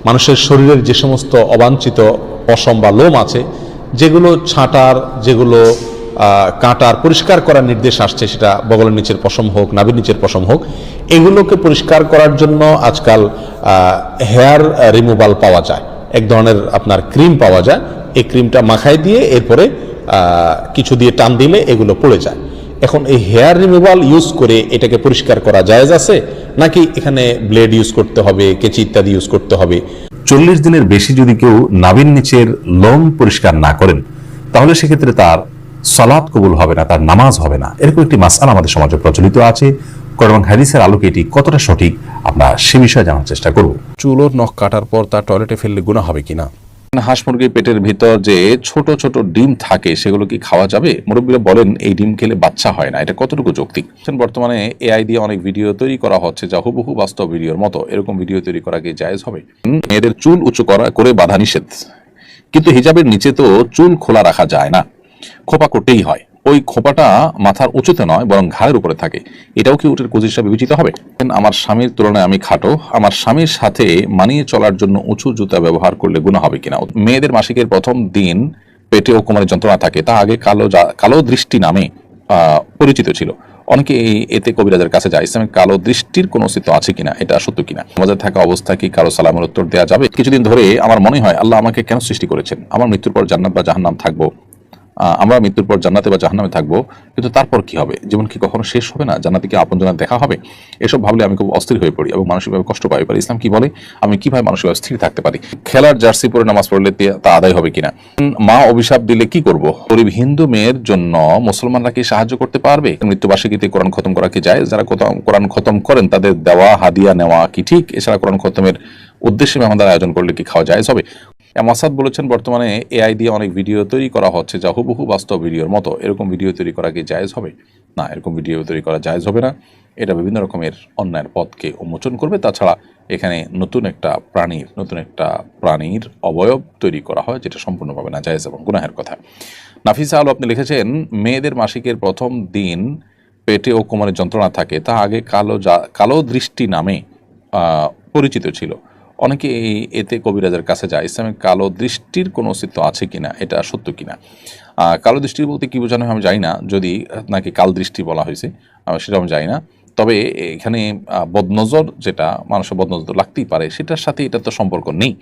মানুষের শরীরের যে সমস্ত অবাঞ্ছিত পশম বা লোম আছে, যেগুলো ছাঁটার, যেগুলো কাটার, পরিষ্কার করার নির্দেশ আসছে, সেটা বগলের নিচের পশম হোক, নাভির নিচের পশম হোক, এগুলোকে পরিষ্কার করার জন্য আজকাল হেয়ার রিমুভাল পাওয়া যায়। এক ধরনের আপনার ক্রিম পাওয়া যায়। এই ক্রিমটা মাখায় দিয়ে এরপরে কিছু দিয়ে টান দিলে এগুলো পড়ে যায়। এখন এই হেয়ার রিমুভাল ইউজ করে এটাকে পরিষ্কার করা জায়েজ আছে, নাকি এখানে ব্লেড ইউজ করতে হবে, কেচি ইত্যাদি ইউজ করতে হবে? 40 দিনের বেশি যদি কেউ নাভির নিচের লোম পরিষ্কার না করেন, তাহলে সেক্ষেত্রে তার সালাত কবুল হবে না, তার নামাজ হবে না। এরকম একটি মাসআলা আমাদের সমাজে প্রচলিত আছে। কোরআন এবং হাদিসের আলোকে এটি কতটা সঠিক আমরা সে বিষয়ে জানার চেষ্টা করব। চুল ও নখ কাটার পর তা টয়লেটে ফেললে গুনাহ হবে কিনা? হাঁস মুরগির পেটের ভিতর যে ছোট ছোট ডিম থাকে, সেগুলো কি খাওয়া যাবে? মুরব্বীরা বলেন এই ডিম খেলে বাচ্চা হয় না। এটা কতটুকু যৌক্তিক? বর্তমানে এআই দিয়ে অনেক ভিডিও তৈরি করা হচ্ছে যা হুবহু বাস্তব ভিডিওর মতো। এরকম ভিডিও তৈরি করা কি জায়েজ হবে? মেয়েদের চুল উঁচু করে বাঁধা নিষেধ, কিন্তু হিজাবের নিচে তো চুল খোলা রাখা যায় না, খোপা করতেই হয়। ওই খোপাটা মাথার উঁচুতে নয় বরং ঘাড়ের উপরে থাকে। এটাও কি উটের কুজ হিসাবে বিবেচিত হবে? আমার স্বামীর তুলনায় আমি খাটো, আমার স্বামীর সাথে মানিয়ে চলার জন্য উঁচু জুতা ব্যবহার করলে গুনাহ হবে কিনা? মেয়েদের মাসিকের প্রথম দিন পেটে ও কোমরে যন্ত্রণা থাকে, তা আগে কালো দৃষ্টি নামে পরিচিত ছিল। অনেকে এতে কবিরাজের কাছে যায়। ইসলামে কালো দৃষ্টির কোনো অস্তিত্ব আছে কিনা, এটা সত্য কিনা? আমাদের থাকা অবস্থা কি কারো সালামের উত্তর দেওয়া যাবে? কিছুদিন ধরে আমার মনে হয় আল্লাহ আমাকে কেন সৃষ্টি করেছেন? আমার মৃত্যুর পর জান্নাত বা জাহান্নাম থাকবো, আমরা মৃত্যুর পর জান্নাতে বা জাহান্নামে থাকবো, কিন্তু তারপর কি হবে? জীবন কি কখনো শেষ হবে না? জান্নাতে কি আপন জান্নাত দেখা হবে? এসব ভাবলে আমি খুব অস্থির হয়ে পড়ি এবং মানসিকভাবে কষ্ট পাই। ইসলাম কি বলে? আমি কিভাবে মানসিকভাবে স্থির থাকতে পারি? খেলার জার্সি পরে নামাজ পড়লে তা আদায় হবে কিনা? মা অভিশাপ দিলে কি করব? গরিব হিন্দু মেয়ের জন্য মুসলমানরা কি সাহায্য করতে পারবে? মৃত্যুবার্ষিকীতে কোরআন খতম করা কি যায়? যারা কোরআন খতম করেন তাদের দেওয়া হাদিয়া নেওয়া কি ঠিক? এছাড়া কোরআন খতমের উদ্দেশ্যে মেহমানদার আয়োজন করলে কি খাওয়া জায়েজ হবে? মাসাদ বলেছেন, বর্তমানে এআই দিয়ে অনেক ভিডিও তৈরি করা হচ্ছে যা হুবহু বাস্তব ভিডিওর মতো। এরকম ভিডিও তৈরি করা কি জায়েজ হবে? না, এরকম ভিডিও তৈরি করা জায়েজ হবে না। এটা বিভিন্ন রকমের অন্যায়ের পথকে উন্মোচন করবে। তাছাড়া এখানে নতুন একটা প্রাণীর অবয়ব তৈরি করা হয়, যেটা সম্পূর্ণভাবে না জায়েজ এবং গুনাহের কথা। নাফিসা আলো আপনি লিখেছেন, মেয়েদের মাসিকের প্রথম দিন পেটে ও কোমরে যন্ত্রণা থাকে, তা আগে কালো দৃষ্টি নামে পরিচিত ছিল। অনেকে এতে কবিরাজের কাছে যায়। ইসলামে কালো দৃষ্টির কোনো অস্তিত্ব আছে কিনা, এটা সত্য কিনা? কালো দৃষ্টি বলতে কি বোঝানো হয় আমি জানি না। যদি নাকি কাল দৃষ্টি বলা হয়েছে সেটা আমি জানি না। তবে এখানে বদনজর, যেটা মানুষের বদনজর লাগতেই পারে, সেটার সাথে এটা তো সম্পর্ক নেই।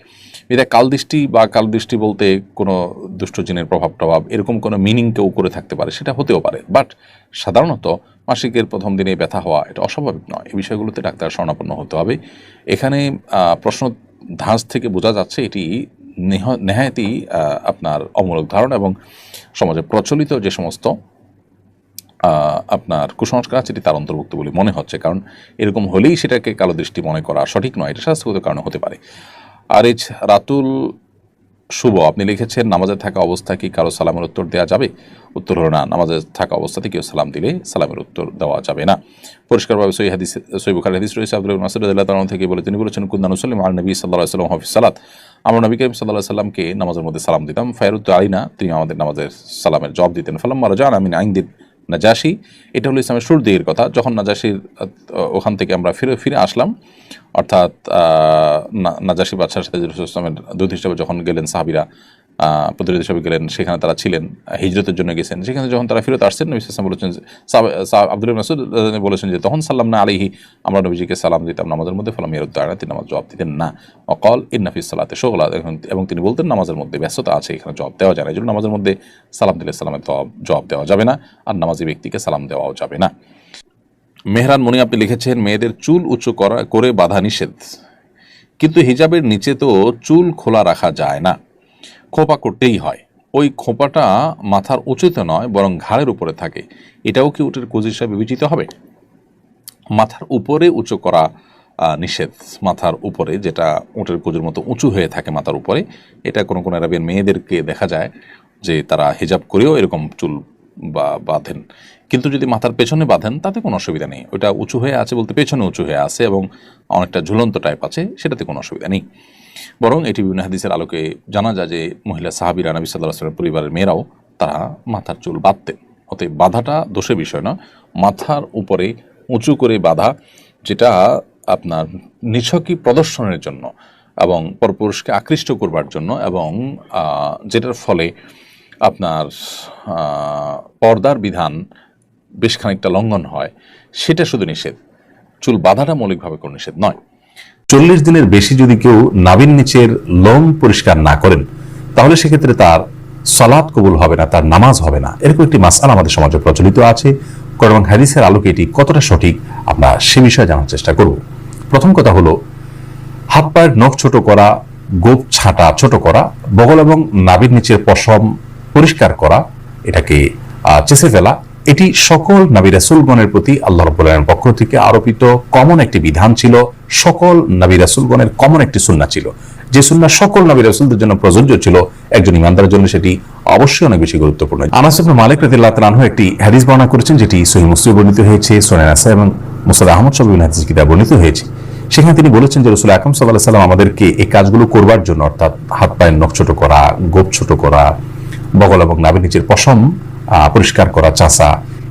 এটা কাল দৃষ্টি বা কাল দৃষ্টি বলতে কোনো দুষ্ট জিনের প্রভাব এরকম কোনো মিনিং কেউ করে থাকতে পারে, সেটা হতেও পারে। বাট সাধারণত মাসিকের প্রথম দিনে ব্যথা হওয়া এটা অস্বাভাবিক নয়। এই বিষয়গুলোতে ডাক্তার শরণাপন্ন হতে হবে। এখানে প্রশ্ন ধাঁচ থেকে বোঝা যাচ্ছে এটি নেহায়েতই আপনার অমূলক ধারণা এবং সমাজে প্রচলিত যে সমস্ত আপনার কুসংস্কার আছে এটি তার অন্তর্ভুক্ত বলে মনে হচ্ছে। কারণ এরকম হলেই সেটাকে কালো দৃষ্টি মনে করা সঠিক নয়। এটা স্বাস্থ্যগত কারণে হতে পারে। আর রাতুল শুভ আপনি লিখেছেন, নামাজে থাকা অবস্থা কি কারো সালামের উত্তর দেওয়া যাবে? উত্তর হলো না, নামাজে থাকা অবস্থাতে কেউ সালাম দিলে সালামের উত্তর দেওয়া যাবে না। পরিষ্কারভাবে সহিহ বুখারী হাদিস রয়েছে। আব্দুল্লাহ ইবনে মাসউদ রাদিয়াল্লাহু তাআলা থেকে তিনি বলেছেন, কুন্না নুসাল্লিমু আলা নবী সাল্লাল্লাহু আলাইহি ওয়াসাল্লাম ফি সালাত, আমরা নবী করিম সাল্লাল্লাহু আলাইহি ওয়াসাল্লামকে নামাজের মধ্যে সালাম দিতাম। ফায়রুদ্দু আলাইনা, তিনি আমাদের নামাজের সালামের জবাব দিতেন। ফালাম্মা রাজানা মিন ইনদিন নাজাশি, এটা হলো ইসলামের শুরুর দিকের কথা। যখন নাজাশির ওখান থেকে আমরা ফিরে আসলাম, অর্থাৎ নাজাশি বাদশার সাথে রাসূলুল্লাহ সাল্লাল্লাহু আলাইহি ওয়াসাল্লাম দূত হিসেবে যখন গেলেন, সাহাবীরা প্রতিনিধি হিসেবে গেলেন, সেখানে তারা ছিলেন, হিজরতের জন্য গেছেন। সেখানে যখন তারা ফেরত আসছেন, নবী সাল্লাল্লাহু আলাইহি ওয়াসাল্লাম বলেছেন, আব্দুল্লাহ ইবনে মাসউদ বলেছেন যে তখন সাল্লামনা আলাইহি, আমরা নবীজিকে সালাম দিতাম নামাজের মধ্যে। ফালাম ইয়ারুদ্দু আলাইনা, তিনি নামাজ জবাব দিতেন না। ওয়াকাল ইন্না ফিস সালাতি শুগলা, এবং তিনি বলতেন নামাজের মধ্যে ব্যস্ততা আছে, এখানে জবাব দেওয়া যায় না। এই জন্য নামাজের মধ্যে সালাম দিলে সালামের জবাব দেওয়া যাবে না, আর নামাজি ব্যক্তিকে সালাম দেওয়াও যাবে না। মেহরান মনি আপনি লিখেছেন, মেয়েদের চুল উঁচু করে বাঁধা নিষেধ, কিন্তু হিজাবের নিচে তো চুল খোলা রাখা যায় না, খোপা করতেই হয়। ওই খোপাটা মাথার উঁচুতে নয় বরং ঘাড়ের উপরে থাকে। এটাও কি উটের কুজ হিসাবে বিবেচিত হবে? মাথার উপরে উঁচু করা নিষেধ। মাথার উপরে, যেটা উটের কুজের মতো উঁচু হয়ে থাকে মাথার উপরে, এটা কোনো কোনো আরবের মেয়েদেরকে দেখা যায় যে তারা হিজাব করেও এরকম চুল বাঁধেন। কিন্তু যদি মাথার পেছনে বাঁধেন তাতে কোনো অসুবিধা নেই। ওটা উঁচু হয়ে আছে বলতে পেছনে উঁচু হয়ে আছে এবং অনেকটা ঝুলন্ত টাইপ আছে, সেটাতে কোনো অসুবিধা নেই। বরং এটি বিভিন্ন হাদিসের আলোকে জানা যায় যে মহিলা সাহাবীরা নবী সাল্লাল্লাহু আলাইহি ওয়াসাল্লামের পরিবারের মেয়েরাও তারা মাথার চুল বাঁধতেন। অতএব বাঁধাটা দোষের বিষয় না। মাথার উপরে উঁচু করে বাঁধা, যেটা আপনার নিছকই প্রদর্শনের জন্য, এবং পরপুরুষকে আকৃষ্ট করবার জন্য, এবং যেটার ফলে আপনার পর্দার বিধান বেশ খানিকটা লঙ্ঘন হয়, সেটা শুধু নিষেধ। চুল বাঁধাটা মৌলিকভাবে কোনো নিষেধ নয়। 40 দিনের বেশি যদি কেউ নাভির নিচের লোম পরিষ্কার না করেন তাহলে সেক্ষেত্রে তার সালাত কবুল হবে না, তার নামাজ হবে না। এরকম একটি মাসআলা আমাদের সমাজে প্রচলিত আছে। কোরআন এবং হাদিসের আলোকে এটি কতটা সঠিক আমরা সে বিষয়ে জানার চেষ্টা করব। প্রথম কথা হলো, হাত পায়ের নখ ছোট করা, গোপ ছাঁটা ছোট করা, বগল এবং নাভির নিচের পশম পরিষ্কার করা, এটাকে চেঁচে ফেলা, এটি সকল নবী রাসূলগণের প্রতি আল্লাহ রাব্বুল আলামিনের পক্ষ থেকে আরোপিত কমন একটি বিধান ছিল। সকল নবী রাসূলগণের কমন একটি সুন্নাহ ছিল, যে সুন্নাহ সকল নবী রাসূলদের জন্য প্রযোজ্য ছিল। একজন ইমানদারের জন্য সেটি অবশ্যই অনেক বেশি গুরুত্বপূর্ণ। আনাস ইবনে মালিক রাদিয়াল্লাহু তাআলা আনহু একটি হাদিস বর্ণনা করেছেন, যেটি সহিহ মুসলিমে বর্ণিত হয়েছে, সুনান নাসাঈ এবং মুসনাদ আহমদ সব বিভিন্ন হাদিস কিতাবে বর্ণিত হয়েছে। সেখানে তিনি বলেছেন যে রাসূল আকরাম সাল্লাল্লাহু আলাইহি ওয়াসাল্লাম আমাদেরকে এই কাজগুলো করবার জন্য, অর্থাৎ হাত পায়ের নখ ছোট করা, গোপ ছোট করা, বগল এবং নাভির নিচের পশম পরিষ্কার করা, চাষা,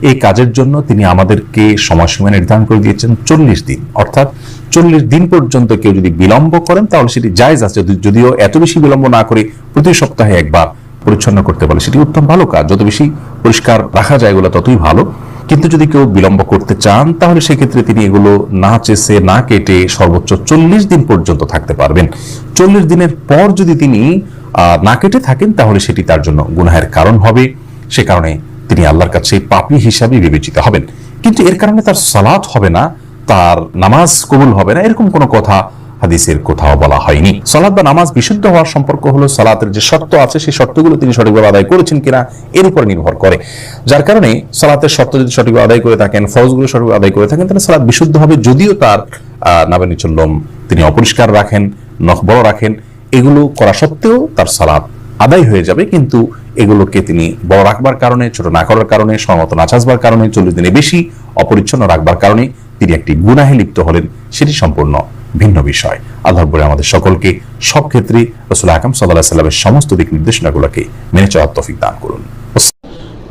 এই কাজের জন্য তিনি আমাদেরকে সময়সীমা নির্ধারণ করে দিয়েছেন 40 দিন। অর্থাৎ 40 দিন পর্যন্ত কেউ যদি বিলম্ব করেন তাহলে সেটি জায়েজ আছে, যদিও এত বেশি বিলম্ব না করে প্রতি সপ্তাহে একবার পরিচ্ছন্ন করতে পারে সেটি উত্তম ভালো কাজ। যত বেশি পরিষ্কার রাখা যায় এগুলো ততই ভালো। কিন্তু যদি কেউ বিলম্ব করতে চান তাহলে সেক্ষেত্রে তিনি এগুলো না চেষে না কেটে সর্বোচ্চ 40 দিন পর্যন্ত থাকতে পারবেন। 40 দিনের পর যদি তিনি না কেটে থাকেন তাহলে সেটি তার জন্য গুনাহের কারণ হবে। সে কারণে তিনি আল্লাহর কাছে পাপী হিসাবে বিবেচিত হবেন। কিন্তু এর কারণে তার সালাত হবে না, তার নামাজ কবুল হবে না, এরকম কোনো কথা হাদিসের কোথাও বলা হয়নি। সালাত বা নামাজ বিশুদ্ধ হওয়ার সম্পর্ক হলো সালাতের যে শর্ত আছে সেই শর্তগুলো তিনি সঠিকভাবে আদায় করেছেন কিনা এর উপর নির্ভর করে। যার কারণে সালাতের শর্ত যদি সঠিকভাবে আদায় করে থাকেন, ফরজগুলো সঠিকভাবে আদায় করে থাকেন, তাহলে সালাত বিশুদ্ধ হবে। যদিও তার নাভির নিচের লোম তিনি অপরিষ্কার রাখেন, নখ বড় রাখেন, এগুলো করা সত্ত্বেও তার সালাত আদায় হয়ে যাবে। কিন্তু এগুলোকে তিনি বড় রাখবার কারণে, ছোট না করার কারণে, সময়মত না চাষবার কারণে, 40 দিনে বেশি অপরিচ্ছন্ন রাখবার কারণে তিনি একটি গুনাহে লিপ্ত হলেন, সেটি সম্পূর্ণ ভিন্ন বিষয়। আল্লাহ বলে আমাদের সকলকে সব ক্ষেত্রে রাসূল আকরাম সাল্লাল্লাহু আলাইহি ওয়াসাল্লামের সমস্ত দিক নির্দেশনাগুলোকে মেনে চলার তৌফিক দান করুন।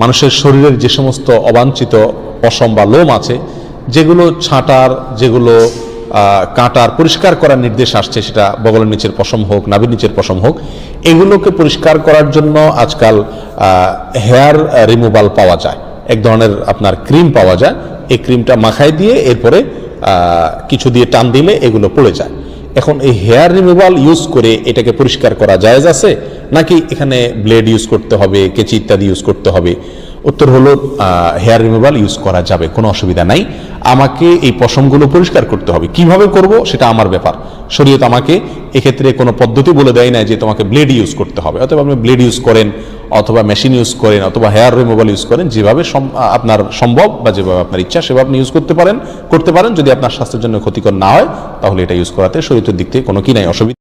মানুষের শরীরের যে সমস্ত অবাঞ্ছিত পশম বা লোম আছে, যেগুলো ছাঁটার, যেগুলো কাটার, পরিষ্কার করার নির্দেশ আসছে, সেটা বগলের নিচের পশম হোক, নাভির নিচের পশম হোক, এগুলোকে পরিষ্কার করার জন্য আজকাল হেয়ার রিমুভাল পাওয়া যায়। এক ধরনের আপনার ক্রিম পাওয়া যায়। এই ক্রিমটা মাখায় দিয়ে এরপরে কিছু দিয়ে টান দিলে এগুলো পড়ে যায়। এখন এই হেয়ার রিমুভাল ইউজ করে এটাকে পরিষ্কার করা জায়েজ আছে, নাকি এখানে ব্লেড ইউজ করতে হবে, কেচি ইত্যাদি ইউজ করতে হবে? উত্তর হলো হেয়ার রিমুভাল ইউজ করা যাবে, কোনো অসুবিধা নাই। আমাকে এই পশমগুলো পরিষ্কার করতে হবে, কিভাবে করব সেটা আমার ব্যাপার। শরীয়ত আমাকে এক্ষেত্রে কোনো পদ্ধতি বলে দেয় না যে তোমাকে ব্লেড ইউজ করতে হবে। অথবা আপনি ব্লেড ইউজ করেন, অথবা মেশিন ইউজ করেন, অথবা হেয়ার রিমুভাল ইউজ করেন, যেভাবে আপনার সম্ভব বা যেভাবে আপনার ইচ্ছা সেভাবে আপনি ইউজ করতে পারেন। যদি আপনার স্বাস্থ্যের জন্য ক্ষতিকর না হয় তাহলে এটা ইউজ করাতে শরীয়তের দিক থেকে কোনো কি নাই অসুবিধা।